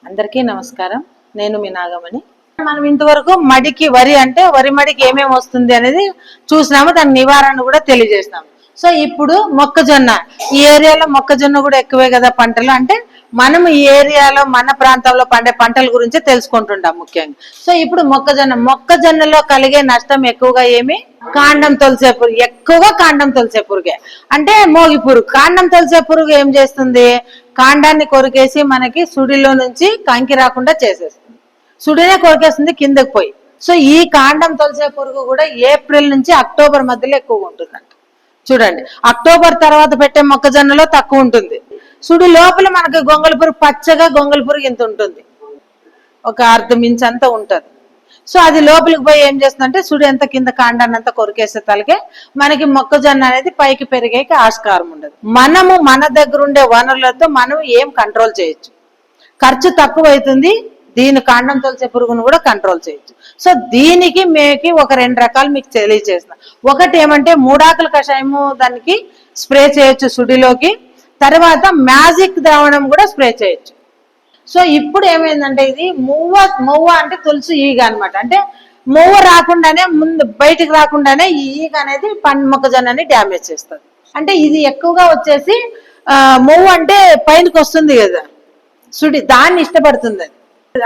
అందరికీ నమస్కారం. నేను మీ నాగమణి. మనం ఇంతవరకు మడికి వరి అంటే వరి మడికి ఏమేమి వస్తుంది అనేది చూసినాము, దాని నివారణ కూడా తెలియజేసినాము. సో ఇప్పుడు మొక్కజొన్న, ఈ ఏరియాలో మొక్కజొన్న కూడా ఎక్కువే కదా పంటలు. అంటే మనం ఈ ఏరియాలో మన ప్రాంతంలో పండే పంటల గురించి తెలుసుకుంటుంటాం ముఖ్యంగా. సో ఇప్పుడు మొక్కజొన్నలో కలిగే నష్టం ఎక్కువగా ఏమి? కాండం తొలిసే పురుగు, ఎక్కువగా కాండం తొలిసే పురుగే. అంటే మోగి పురుగు. కాండం తొలిసే పురుగు ఏం చేస్తుంది? కాండాన్ని కొరికేసి మనకి సుడిలో నుంచి కంకి రాకుండా చేసేస్తుంది. సుడినే కొరికేస్తుంది కిందకి పోయి. సో ఈ కాండం తొలిసే పురుగు కూడా ఏప్రిల్ నుంచి అక్టోబర్ మధ్యలో ఎక్కువగా ఉంటుందంట. చూడండి, అక్టోబర్ తర్వాత పెట్టే మొక్కజొన్నలో తక్కువ ఉంటుంది. సుడి లోపల మనకి గొంగళి పురుగు, పచ్చగా గొంగళి పురుగు ఇంత ఉంటుంది, ఒక అర్ధం ఇంచ్ అంతా ఉంటుంది. సో అది లోపలికి పోయి ఏం చేస్తుందంటే సుడి ఎంత కింద కాండాన్ని అంతా కొరికేసే తలకే మనకి మొక్కజొన్న అనేది పైకి పెరిగేకి ఆస్కారం ఉండదు. మనము మన దగ్గర ఉండే వనరులతో మనం ఏం కంట్రోల్ చేయొచ్చు. ఖర్చు తక్కువ అవుతుంది, దీని కాండం తొలిసే పురుగును కూడా కంట్రోల్ చేయొచ్చు. సో దీనికి మేకి ఒక 2 రకాలు మీకు తెలియజేసిన. ఒకటి ఏమంటే మూడాకుల కషాయము, దానికి స్ప్రే చేయొచ్చు సుడిలోకి. తర్వాత మ్యాజిక్ ద్రావణం కూడా స్ప్రే చేయొచ్చు. సో ఇప్పుడు ఏమైందంటే ఇది మువ్వ అంటే తులసి ఈగ అనమాట. అంటే మువ్వ రాకుండానే ముందు బయటికి రాకుండానే ఈ ఈగ అనేది మొక్కజొన్నని డ్యామేజ్ చేస్తుంది. అంటే ఇది ఎక్కువగా వచ్చేసి మువ్వ అంటే పైనకి వస్తుంది కదా సుడి, దాన్ని ఇష్టపడుతుంది.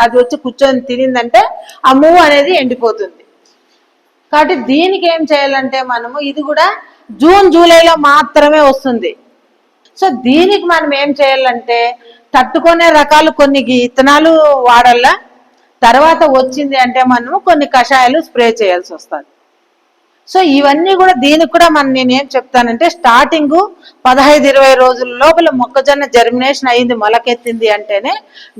అది వచ్చి కూర్చొని తినిందంటే ఆ మువ్వ అనేది ఎండిపోతుంది. కాబట్టి దీనికి ఏం చేయాలంటే మనము, ఇది కూడా జూన్ జూలైలో మాత్రమే వస్తుంది. సో దీనికి మనం ఏం చేయాలంటే తట్టుకునే రకాలు కొన్ని విత్తనాలు వాడాలా. తర్వాత వచ్చింది అంటే మనము కొన్ని కషాయాలు స్ప్రే చేయాల్సి వస్తుంది. సో ఇవన్నీ కూడా దీనికి కూడా నేనేం చెప్తానంటే స్టార్టింగ్ 15-20 రోజుల లోపల మొక్కజొన్న జర్మినేషన్ అయింది, మొలకెత్తింది అంటేనే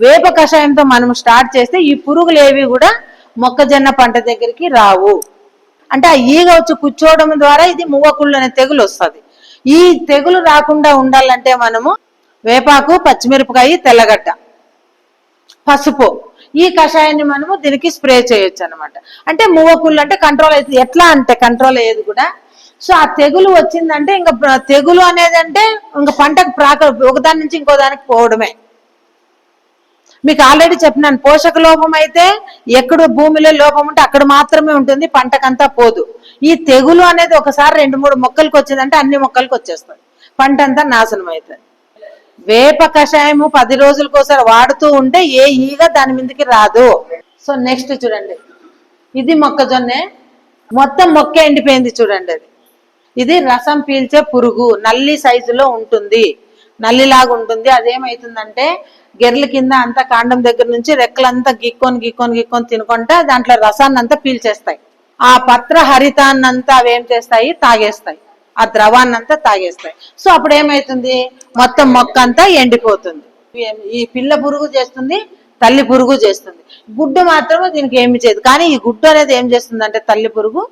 వేప కషాయంతో మనం స్టార్ట్ చేస్తే ఈ పురుగులు ఏవి కూడా మొక్కజొన్న పంట దగ్గరికి రావు. అంటే ఆ ఈగ వచ్చి కూర్చోవడం ద్వారా ఇది మువ్వకుళ్ళు అనే తెగులు వస్తుంది. ఈ తెగులు రాకుండా ఉండాలంటే మనము వేపాకు, పచ్చిమిరపకాయ, తెల్లగడ్డ, పసుపు, ఈ కషాయాన్ని మనము దీనికి స్ప్రే చేయొచ్చు అనమాట. అంటే మువ్వకుళ్ళు అంటే కంట్రోల్ అవుతుంది. ఎట్లా అంటే కంట్రోల్ అయ్యేది కూడా, సో ఆ తెగులు వచ్చిందంటే ఇంకా తెగులు అనేది అంటే ఇంకా పంటకు ఒకదాని నుంచి ఇంకో దానికి పోవడమే. మీకు ఆల్రెడీ చెప్పినాను, పోషక లోపం అయితే ఎక్కడ భూమిలో లోపం ఉంటే అక్కడ మాత్రమే ఉంటుంది, పంటకంతా పోదు. ఈ తెగులు అనేది ఒకసారి 2-3 మొక్కలకు వచ్చిందంటే అన్ని మొక్కలకు వచ్చేస్తుంది, పంట అంతా నాశనం అవుతుంది. వేప కషాయము 10 రోజులకోసారి వాడుతూ ఉంటే ఏ ఈగ దాని మీదకి రాదు. సో నెక్స్ట్ చూడండి, ఇది మొక్కజొన్నే, మొత్తం మొక్క ఎండిపోయింది చూడండి. ఇది రసం పీల్చే పురుగు, నల్లి సైజులో ఉంటుంది, నల్లిలాగా ఉంటుంది. అదేమవుతుందంటే గెర్ల కింద అంతా కాండం దగ్గర నుంచి రెక్కలంతా గీక్కొని తినుకుంటా దాంట్లో రసాన్ని అంతా పీల్చేస్తాయి. ఆ పత్ర హరితాన్నంతా అవేం చేస్తాయి, తాగేస్తాయి, ఆ ద్రవాన్ని అంతా తాగేస్తాయి. సో అప్పుడు ఏమైతుంది, మొత్తం మొక్క అంతా ఎండిపోతుంది. ఈ పిల్ల పురుగు చేస్తుంది, తల్లి పురుగు చేస్తుంది. గుడ్డు మాత్రమే దీనికి ఏమి చేయదు. కానీ ఈ గుడ్డు అనేది ఏం చేస్తుంది అంటే తల్లి పురుగు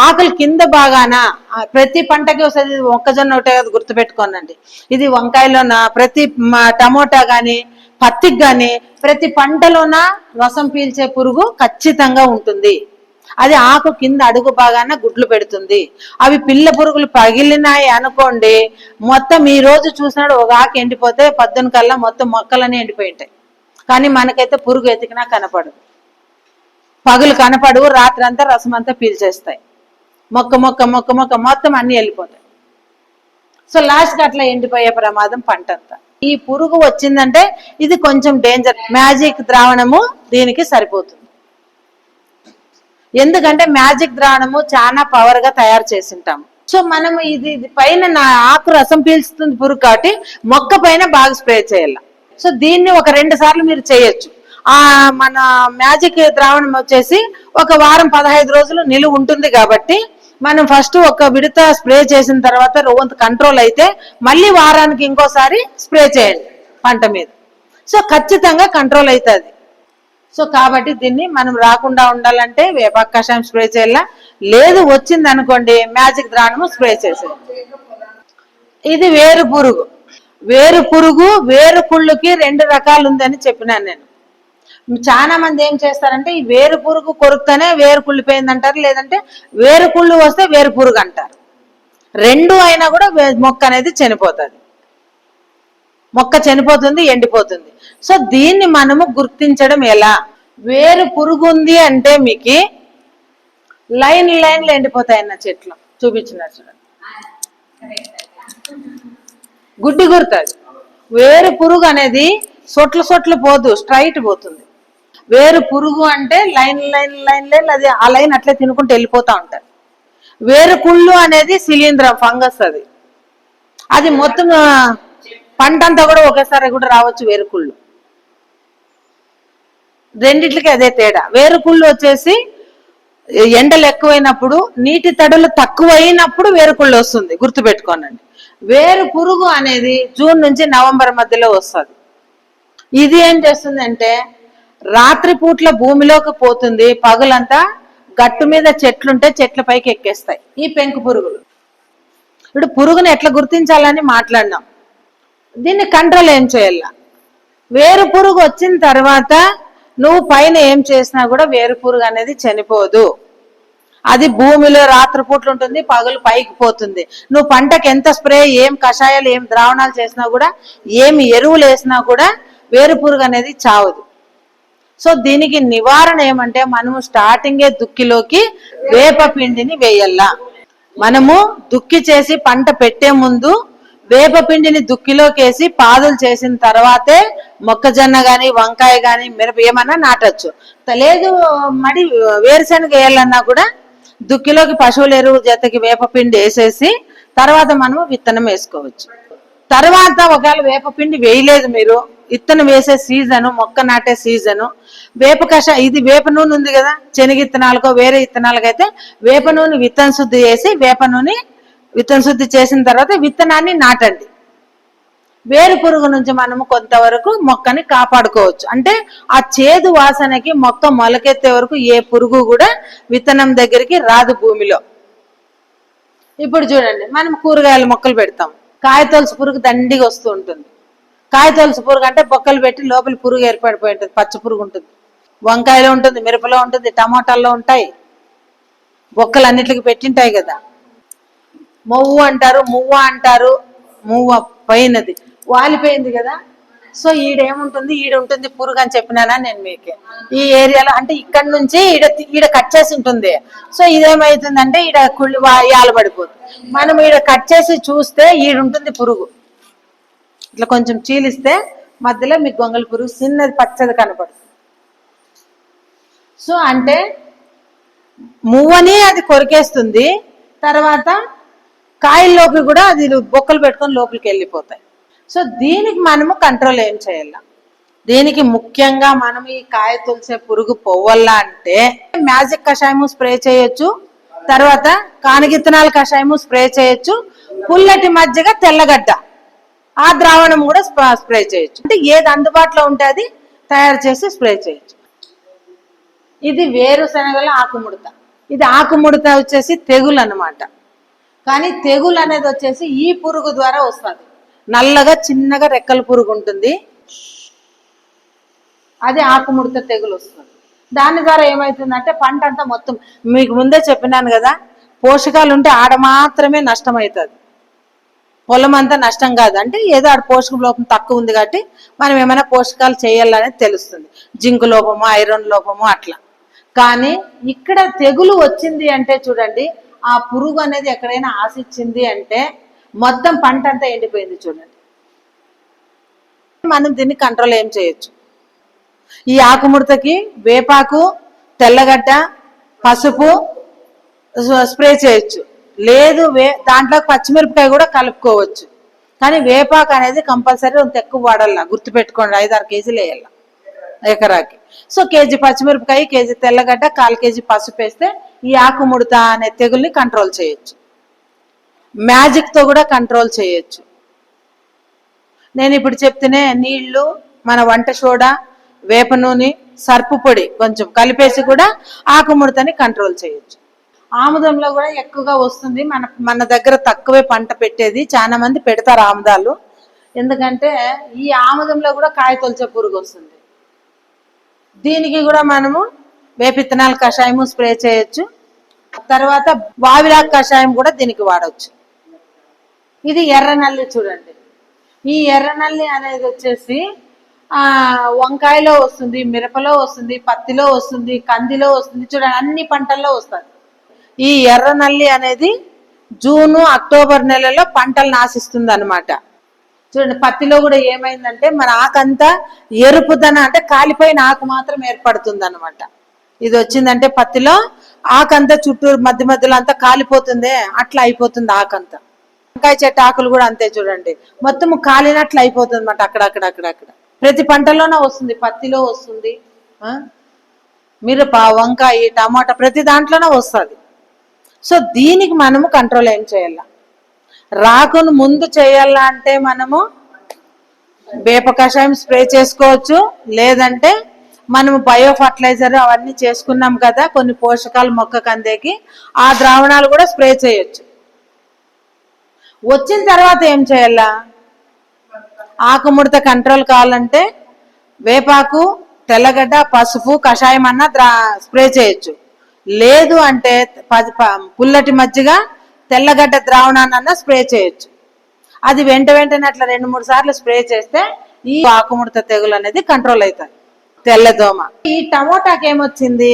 ఆకులు కింద బాగాన, ప్రతి పంటకి వస్తుంది. మొక్కజొన్న ఒకటే కదా గుర్తుపెట్టుకోనండి, ఇది వంకాయలోన, ప్రతి టమోటా గాని పత్తికి గాని ప్రతి పంటలోన రసం పీల్చే పురుగు ఖచ్చితంగా ఉంటుంది. అది ఆకు కింద అడుగు బాగాన గుడ్లు పెడుతుంది. అవి పిల్ల పురుగులు పగిలినాయి అనుకోండి, మొత్తం ఈ రోజు చూసినాడు ఒక ఆకు ఎండిపోతే పొద్దున కల్లా మొత్తం మొక్కలన్నీ ఎండిపోయి ఉంటాయి. కానీ మనకైతే పురుగు ఎతికినా కనపడదు, పగులు కనపడవు, రాత్రి అంతా రసం అంతా పీల్చేస్తాయి. మొక్క మొత్తం అన్ని వెళ్ళిపోతాయి. సో లాస్ట్కి అట్లా ఎండిపోయే ప్రమాదం పంట అంతా. ఈ పురుగు వచ్చిందంటే ఇది కొంచెం డేంజర్. మ్యాజిక్ ద్రావణము దీనికి సరిపోతుంది. ఎందుకంటే మ్యాజిక్ ద్రావణము చాలా పవర్ గా తయారు చేసి ఉంటాము. సో మనము ఇది పైన ఆకు రసం పీల్చుతుంది పురుగు, కాబట్టి మొక్క పైన బాగా స్ప్రే చేయాలి. సో దీన్ని ఒక 2 సార్లు మీరు చేయొచ్చు. మన మ్యాజిక్ ద్రావణం వచ్చేసి ఒక వారం 15 రోజులు నిలువ ఉంటుంది. కాబట్టి మనం ఫస్ట్ ఒక విడత స్ప్రే చేసిన తర్వాత రోజు కంట్రోల్ అయితే మళ్ళీ వారానికి ఇంకోసారి స్ప్రే చేయండి పంట మీద. సో ఖచ్చితంగా కంట్రోల్ అవుతుంది. సో కాబట్టి దీన్ని మనం రాకుండా ఉండాలంటే వేపాకు కషాయం స్ప్రే చేయాల, లేదు వచ్చింది అనుకోండి మ్యాజిక్ ద్రావణము స్ప్రే చేసేది. ఇది వేరు పురుగు. వేరు కుళ్ళుకి 2 రకాలు ఉందని చెప్పినాను నేను. చాలా మంది ఏం చేస్తారంటే ఈ వేరు పురుగు కొరుకుతూనే వేరు కుళ్ళిపోయింది అంటారు, లేదంటే వేరు కుళ్ళు వస్తే వేరు పురుగు అంటారు. 2 అయినా కూడా మొక్క అనేది చనిపోతుంది. మొక్క చనిపోతుంది, ఎండిపోతుంది. సో దీన్ని మనము గుర్తించడం ఎలా? వేరు పురుగు ఉంది అంటే మీకు లైన్లు ఎండిపోతాయన్న చెట్లు చూపించినారు చూడండి. గుడ్డి గుర్తుంది. వేరు పురుగు అనేది సొట్లు పోదు, స్ట్రైట్ పోతుంది. వేరు పురుగు అంటే లైన్ అది ఆ లైన్ అట్లే తినుకుంటూ వెళ్ళిపోతా ఉంటారు. వేరు కుళ్ళు అనేది శిలీంధ్రం, ఫంగస్. అది మొత్తం పంట అంతా కూడా ఒకేసారి కూడా రావచ్చు. వేరుకుళ్ళు రెండిట్లకి అదే తేడా. వేరుకుళ్ళు వచ్చేసి ఎండలు ఎక్కువైనప్పుడు, నీటి తడులు తక్కువైనప్పుడు వేరుకుళ్ళు వస్తుంది, గుర్తుపెట్టుకోనండి. వేరు పురుగు అనేది జూన్ నుంచి నవంబర్ మధ్యలో వస్తుంది. ఇది ఏం చేస్తుంది అంటే రాత్రి పూట్ల భూమిలోకి పోతుంది, పగులంతా గట్టు మీద చెట్లుంటే చెట్ల పైకి ఎక్కేస్తాయి ఈ పెంకు పురుగులు. ఇప్పుడు పురుగుని ఎట్లా గుర్తించాలని మాట్లాడినాం. దీన్ని కంట్రోల్ ఏం చేయాల? వేరు పురుగు వచ్చిన తర్వాత నువ్వు పైన ఏం చేసినా కూడా వేరు పురుగు అనేది చనిపోదు. అది భూమిలో రాత్రిపూట్లు ఉంటుంది, పగులు పైకి పోతుంది. నువ్వు పంటకి ఎంత స్ప్రే, ఏం కషాయాలు, ఏం ద్రావణాలు చేసినా కూడా, ఏమి ఎరువులు వేసినా కూడా వేరు పురుగు అనేది చావదు. సో దీనికి నివారణ ఏమంటే మనము స్టార్టింగే దుక్కిలోకి వేప పిండిని వేయాల. మనము దుక్కి చేసి పంట పెట్టే ముందు వేప పిండిని దుక్కిలోకి వేసి పాదులు చేసిన తర్వాతే మొక్కజొన్న గాని, వంకాయ గాని, మిరప ఏమన్నా నాటచ్చు. లేదు మడి వేరుశనగ వేయాలన్నా కూడా దుక్కిలోకి పశువుల ఎరువు జతకి వేప పిండి వేసేసి తర్వాత మనము విత్తనం వేసుకోవచ్చు. తర్వాత ఒకవేళ వేప పిండి వేయలేదు, మీరు విత్తనం వేసే సీజను, మొక్క నాటే సీజను, వేప ఇది వేప నూనె ఉంది కదా, శనగిత్తనాలకో వేరే విత్తనాలకైతే వేప నూనె విత్తన శుద్ధి చేసి వేప నూనె విత్తన శుద్ధి చేసిన తర్వాత విత్తనాన్ని నాటండి. వేరు పురుగు నుంచి మనము కొంతవరకు మొక్కని కాపాడుకోవచ్చు. అంటే ఆ చేదు వాసనకి మొక్క మొలకెత్తే వరకు ఏ పురుగు కూడా విత్తనం దగ్గరికి రాదు భూమిలో. ఇప్పుడు చూడండి, మనం కూరగాయల మొక్కలు పెడతాం, కాయతొలసి పురుగు దండిగా వస్తూ ఉంటుంది. కాయతొలసి పురుగు అంటే బొక్కలు పెట్టి లోపల పురుగు ఏర్పడిపోయి ఉంటుంది, పచ్చ పురుగు ఉంటుంది. వంకాయలో ఉంటుంది, మిరపలో ఉంటుంది, టమాటాల్లో ఉంటాయి, బొక్కలు అన్నిటికి పెట్టింటాయి కదా. మొవ్వు అంటారు, మువ్వ అంటారు. మువ్వ పోయినది, వాలిపోయింది కదా. సో ఈడేముంటుంది, ఈడుంటుంది పురుగు అని చెప్పినానా నేను మీకు. ఈ ఏరియాలో అంటే ఇక్కడ నుంచి ఈడ కట్ చేసి ఉంటుంది. సో ఇదేమైతుందంటే ఈడ కుళ్ళి పడిపోతుంది. మనం ఈడ కట్ చేసి చూస్తే ఈడుంటుంది పురుగు. ఇట్లా కొంచెం చీలిస్తే మధ్యలో మీకు గొంగళి పురుగు చిన్నది పచ్చది కనపడుతుంది. సో అంటే మువ్వని అది కొరికేస్తుంది, తర్వాత కాయల్లోకి కూడా అది బొక్కలు పెట్టుకొని లోపలికి వెళ్ళిపోతాయి. సో దీనికి మనము కంట్రోల్ ఏం చేయాల? దీనికి ముఖ్యంగా మనం ఈ కాయ తులసే పురుగు పోవాలా అంటే మ్యాజిక్ కషాయము స్ప్రే చేయొచ్చు, తర్వాత కానగిత్తనాల కషాయము స్ప్రే చేయొచ్చు, పుల్లటి మజ్జిగ, తెల్లగడ్డ ఆ ద్రావణం కూడా స్ప్రే చేయొచ్చు. అంటే ఏది అందుబాటులో ఉంటే అది తయారు చేసి స్ప్రే చేయొచ్చు. ఇది వేరుశనగల ఆకుముడత. ఇది ఆకుముడత వచ్చేసి తెగులు అన్నమాట. కానీ తెగులు అనేది వచ్చేసి ఈ పురుగు ద్వారా వస్తుంది. నల్లగా చిన్నగా రెక్కల పురుగు ఉంటుంది, అది ఆకుముడత తెగులు వస్తుంది. దాని ద్వారా ఏమవుతుందంటే పంట అంతా మొత్తం, మీకు ముందే చెప్పినాను కదా, పోషకాలు ఉంటే ఆడ మాత్రమే నష్టం అవుతుంది, పొలం అంతా నష్టం కాదు. అంటే ఏదో ఆడ పోషక లోపం తక్కువ ఉంది కాబట్టి మనం ఏమైనా పోషకాలు చేయాలనేది తెలుస్తుంది, జింకు లోపము, ఐరన్ లోపము అట్లా. కానీ ఇక్కడ తెగులు వచ్చింది అంటే చూడండి, ఆ పురుగు అనేది ఎక్కడైనా ఆశించింది అంటే మొత్తం పంట అంతా ఎండిపోయింది చూడండి. మనం దీన్ని కంట్రోల్ ఏం చేయొచ్చు? ఈ ఆకుముడతకి వేపాకు, తెల్లగడ్డ, పసుపు స్ప్రే చేయొచ్చు. లేదు దాంట్లో పచ్చిమిరపకాయ కూడా కలుపుకోవచ్చు. కానీ వేపాకు అనేది కంపల్సరీ అంత ఎక్కువ వాడాల, గుర్తుపెట్టుకోండి. 5-6 కేజీలు వేయాల ఎకరాకి. సో కేజీ పచ్చిమిరపకాయ, కేజీ తెల్లగడ్డ, 1/4 కేజీ పసుపు వేస్తే ఈ ఆకుముడత అనే తెగుల్ని కంట్రోల్ చేయొచ్చు. మ్యాజిక్ తో కూడా కంట్రోల్ చేయొచ్చు. నేను ఇప్పుడు చెప్తేనే నీళ్లు, మన వంట సోడా, వేప నూనె, సర్పు పొడి కొంచెం కలిపేసి కూడా ఆకుముడతని కంట్రోల్ చేయొచ్చు. ఆముదంలో కూడా ఎక్కువగా వస్తుంది, మన దగ్గర తక్కువే పంట పెట్టేది. చాలా మంది పెడతారు ఆముదాలు, ఎందుకంటే ఈ ఆముదంలో కూడా కాయ తొలచే పురుగు వస్తుంది. దీనికి కూడా మనము వేపిత్తనాల కషాయము స్ప్రే చేయొచ్చు. తర్వాత వావిలాక్ కషాయం కూడా దీనికి వాడవచ్చు. ఇది ఎర్ర నల్లి చూడండి, ఈ ఎర్రనల్లి అనేది వచ్చేసి వంకాయలో వస్తుంది, మిరపలో వస్తుంది, పత్తిలో వస్తుంది, కందిలో వస్తుంది, చూడండి అన్ని పంటల్లో వస్తుంది. ఈ ఎర్రనల్లి అనేది జూను అక్టోబర్ నెలలో పంటలు నాశిస్తుంది అనమాట. చూడండి పత్తిలో కూడా ఏమైందంటే మన ఆకంతా ఎరుపుదన అంటే కాలిపోయిన ఆకు మాత్రం ఏర్పడుతుంది అనమాట. ఇది వచ్చిందంటే పత్తిలో ఆకంతా చుట్టూ మధ్య మధ్యలో అంతా కాలిపోతుంది, అట్లా అయిపోతుంది ఆకంతా. వంకాయ చెట్టు ఆకులు కూడా అంతే చూడండి, మొత్తం కాలినట్లు అయిపోతుంది అనమాట. అక్కడక్కడ ప్రతి పంటలోనే వస్తుంది, పత్తిలో వస్తుంది, మిరప, వంకాయ, టమాటా ప్రతి దాంట్లోనే వస్తుంది. సో దీనికి మనము కంట్రోల్ ఏం చేయాల, రాకును ముందు చేయాలా అంటే మనము వేప కషాయం స్ప్రే చేసుకోవచ్చు, లేదంటే మనము బయో ఫర్టిలైజర్ అవన్నీ చేసుకున్నాం కదా కొన్ని పోషకాలు మొక్కకు అందేకి, ఆ ద్రావణాలు కూడా స్ప్రే చేయొచ్చు. వచ్చిన తర్వాత ఏం చేయాలా, ఆకుముడత కంట్రోల్ కావాలంటే వేపాకు, తెల్లగడ్డ, పసుపు కషాయం అన్న స్ప్రే చేయొచ్చు. లేదు అంటే పుల్లటి మజ్జిగ, తెల్లగడ్డ ద్రావణాన్ని స్ప్రే చేయొచ్చు. అది వెంటనే అట్లా 2-3 సార్లు స్ప్రే చేస్తే ఈ ఆకుముడత తెగులు అనేది కంట్రోల్ అవుతుంది. తెల్లదోమ. ఈ టమోటాకి ఏమొచ్చింది,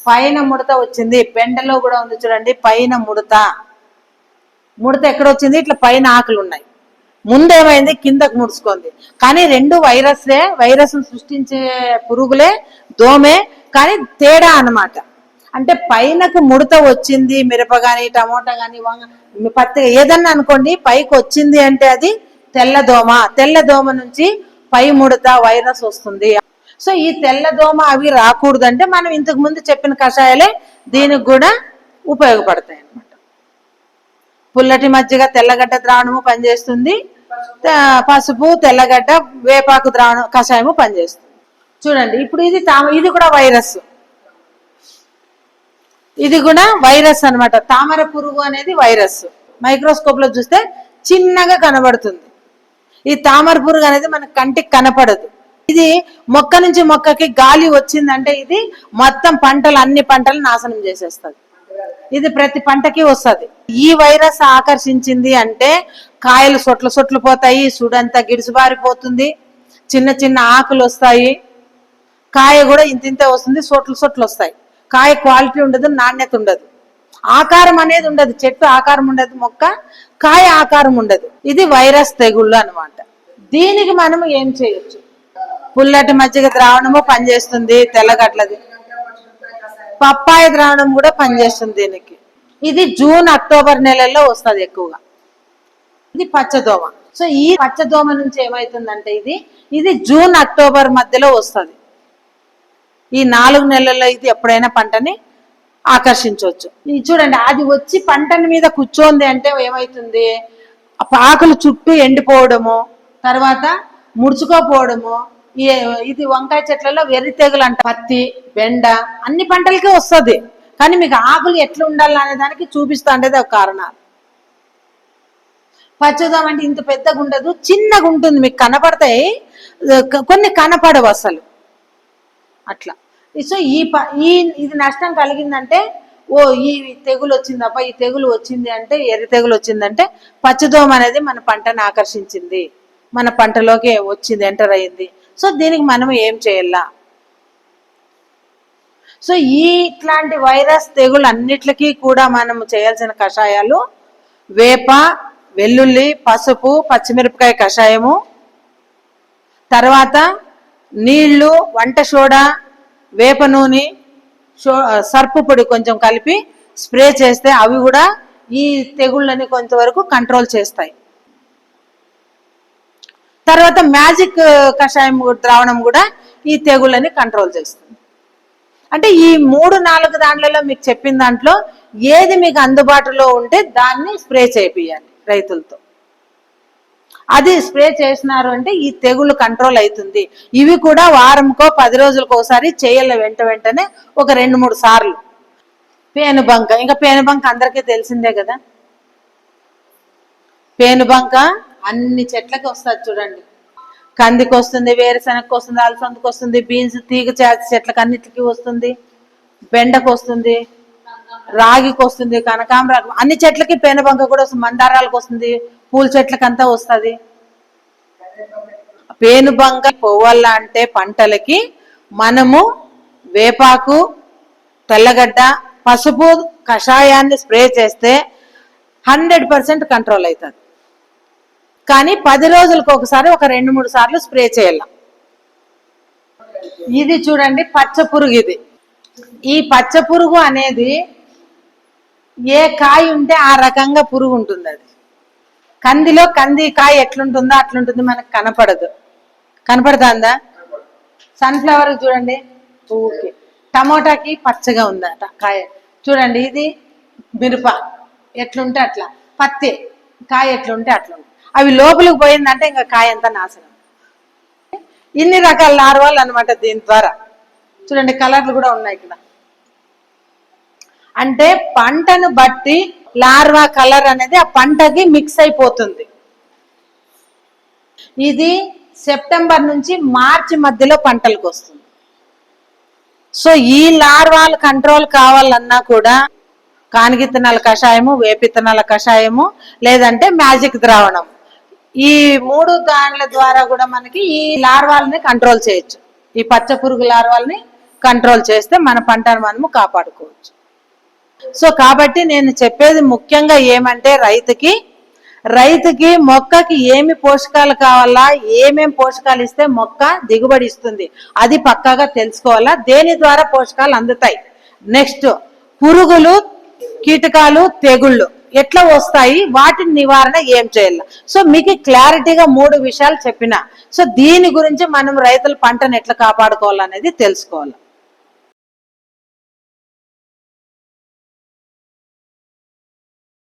పైన ముడత వచ్చింది. బెండలో కూడా ఉంది చూడండి, పైన ముడత ఎక్కడ వచ్చింది, ఇట్లా పైన ఆకులు ఉన్నాయి. ముందేమైంది, కిందకు ముడుచుకుంది. కానీ రెండు వైరస్ సృష్టించే పురుగులే, దోమే, కానీ తేడా అన్నమాట. అంటే పైనకు ముడత వచ్చింది, మిరప గాని, టమోటా గాని, పత్తి ఏదన్నా అనుకోండి, పైకి వచ్చింది అంటే అది తెల్లదోమ నుంచి పై ముడత వైరస్ వస్తుంది. సో ఈ తెల్లదోమ అవి రాకూడదంటే మనం ఇంతకు ముందు చెప్పిన కషాయాలే దీనికి కూడా ఉపయోగపడతాయి అన్నమాట. పుల్లటి మజ్జిగ, తెల్లగడ్డ ద్రావణము పనిచేస్తుంది, పసుపు, తెల్లగడ్డ, వేపాకు ద్రావణం కషాయము పనిచేస్తుంది. చూడండి ఇప్పుడు ఇది కూడా వైరస్, ఇది కూడా వైరస్ అనమాట. తామర పురుగు అనేది వైరస్. మైక్రోస్కోప్ లో చూస్తే చిన్నగా కనబడుతుంది. ఈ తామర పురుగు అనేది మన కంటికి కనపడదు. ఇది మొక్క నుంచి మొక్కకి గాలి వచ్చిందంటే ఇది మొత్తం అన్ని పంటలు నాశనం చేసేస్తుంది. ఇది ప్రతి పంటకి వస్తుంది. ఈ వైరస్ ఆకర్షించింది అంటే కాయలు సొట్లు పోతాయి, సుడంతా గిడిసిబారిపోతుంది, చిన్న చిన్న ఆకులు వస్తాయి, కాయ కూడా ఇంతే వస్తుంది, సొట్లు వస్తాయి. కాయ క్వాలిటీ ఉండదు, నాణ్యత ఉండదు, ఆకారం అనేది ఉండదు, చెట్టు ఆకారం ఉండదు, మొక్క కాయ ఆకారం ఉండదు. ఇది వైరస్ తెగుళ్ళు అనమాట. దీనికి మనము ఏం చేయొచ్చు, పుల్లటి మజ్జిగ ద్రావణము పనిచేస్తుంది, తెల్లగడ్డలది, పప్పాయ ద్రావణం కూడా పనిచేస్తుంది దీనికి. ఇది జూన్ అక్టోబర్ నెలల్లో వస్తుంది ఎక్కువగా. ఇది పచ్చదోమ. సో ఈ పచ్చదోమ నుంచి ఏమైతుందంటే ఇది జూన్ అక్టోబర్ మధ్యలో వస్తుంది. ఈ 4 నెలల్లో ఇది ఎప్పుడైనా పంటని ఆకర్షించవచ్చు. ఇది చూడండి, అది వచ్చి పంటని మీద కూర్చోంది అంటే ఏమైతుంది, ఆకులు చుట్టూ ఎండిపోవడము, తర్వాత ముడుచుకోపోవడము. ఇది వంకాయ చెట్లలో వెర్రి తెగులు అంట. పత్తి, బెండ అన్ని పంటలకి వస్తుంది, కానీ మీకు ఆకులు ఎట్లా ఉండాలనే దానికి చూపిస్తా అంటే ఒక కారణాలు. పచ్చదోమ అంటే ఇంత పెద్దగా ఉండదు, చిన్నగా ఉంటుంది, మీకు కనపడతాయి, కొన్ని కనపడవు అసలు అట్లా. సో ఇది నష్టం కలిగిందంటే ఈ తెగులు వచ్చిందప్ప, ఈ తెగులు వచ్చింది అంటే, ఎర్ర తెగులు వచ్చిందంటే పచ్చదోమ అనేది మన పంటను ఆకర్షించింది, మన పంటలోకి వచ్చింది, ఎంటర్ అయింది. సో దీనికి మనం ఏం చేయాలా, సో ఇట్లాంటి వైరస్ తెగులు అన్నిటికీ కూడా మనం చేయాల్సిన కషాయాలు వేప, వెల్లుల్లి, పసుపు, పచ్చిమిరపకాయ కషాయము, తర్వాత నీళ్లు, వంట సోడా, వేప నూనె, సర్పు పొడి కొంచెం కలిపి స్ప్రే చేస్తే అవి కూడా ఈ తెగుళ్ళని కొంతవరకు కంట్రోల్ చేస్తాయి. తర్వాత మ్యాజిక్ కషాయం ద్రావణం కూడా ఈ తెగుళ్ళని కంట్రోల్ చేస్తుంది. అంటే ఈ 3-4 దాంట్లలో మీకు చెప్పిన దాంట్లో ఏది మీకు అందుబాటులో ఉంటే దాన్ని స్ప్రే చేపియాలి రైతులతో. అది స్ప్రే చేసినారు అంటే ఈ తెగులు కంట్రోల్ అవుతుంది. ఇవి కూడా వారంకో 10 రోజులకు ఒకసారి చేయాలి, వెంటనే ఒక 2-3 సార్లు. పేనుబంక, ఇంకా పేనుబంక అందరికీ తెలిసిందే కదా. పేనుబంక అన్ని చెట్లకి వస్తుంది చూడండి, కందికి వస్తుంది, వేరుశనగకి వస్తుంది, అలసందకి వస్తుంది, బీన్స్, తీగ చెట్లకి అన్నిటికీ వస్తుంది, బెండకు వస్తుంది, రాగికి వస్తుంది, కనకాంబరాకు, అన్ని చెట్లకి పేనుబంక కూడా వస్తుంది, మందారాలకు వస్తుంది, పూల చెట్లకి అంతా వస్తుంది. పేనుబంక పోవల్ల అంటే పంటలకి మనము వేపాకు, తెల్లగడ్డ, పసుపు కషాయాన్ని స్ప్రే చేస్తే 100% కంట్రోల్ అవుతుంది. కానీ 10 రోజులకు ఒకసారి ఒక 2-3 సార్లు స్ప్రే చేయాల. ఇది చూడండి పచ్చ పురుగు. ఇది ఈ పచ్చ పురుగు అనేది ఏ కాయ ఉంటే ఆ రకంగా పురుగు ఉంటుంది. అది కందిలో కంది కాయ ఎట్లుంటుందో అట్లుంటుంది, మనకు కనపడదు. కనపడుతుందా? సన్ఫ్లవర్ చూడండి ఓకే. టమోటాకి పచ్చగా ఉందట కాయ చూడండి. ఇది మిరప ఎట్లుంటే అట్లా, పత్తి కాయ ఎట్లుంటే అట్లా. అవి లోపలికి పోయిందంటే ఇంకా కాయ అంతా నాశనం. ఇన్ని రకాల లార్వాలు అనమాట. దీని ద్వారా చూడండి కలర్లు కూడా ఉన్నాయి ఇక్కడ. అంటే పంటను బట్టి లార్వా కలర్ అనేది ఆ పంటకి మిక్స్ అయిపోతుంది. ఇది సెప్టెంబర్ నుంచి మార్చి మధ్యలో పంటలకు వస్తుంది. సో ఈ లార్వాలు కంట్రోల్ కావాలన్నా కూడా కానిగిత్తనాల కషాయము, వేపిత్తనాల కషాయము, లేదంటే మ్యాజిక్ ద్రావణం, ఈ 3 దానిల ద్వారా కూడా మనకి ఈ లార్వాలని కంట్రోల్ చేయొచ్చు. ఈ పచ్చ పురుగు లార్వాలని కంట్రోల్ చేస్తే మన పంటను మనము కాపాడుకోవచ్చు. సో కాబట్టి నేను చెప్పేది ముఖ్యంగా ఏమంటే రైతుకి మొక్కకి ఏమి పోషకాలు కావాలా, ఏమేం పోషకాలు ఇస్తే మొక్క దిగుబడి ఇస్తుంది, అది పక్కాగా తెలుసుకోవాలా. దేని ద్వారా పోషకాలు అందుతాయి, నెక్స్ట్ పురుగులు, కీటకాలు, తెగుళ్ళు ఎట్లా వస్తాయి, వాటి నివారణ ఏం చేయాలి. సో మీకు క్లారిటీగా 3 విషయాలు చెప్పిన. సో దీని గురించి మనం రైతుల పంటను ఎట్లా కాపాడుకోవాలనేది తెలుసుకోవాలి.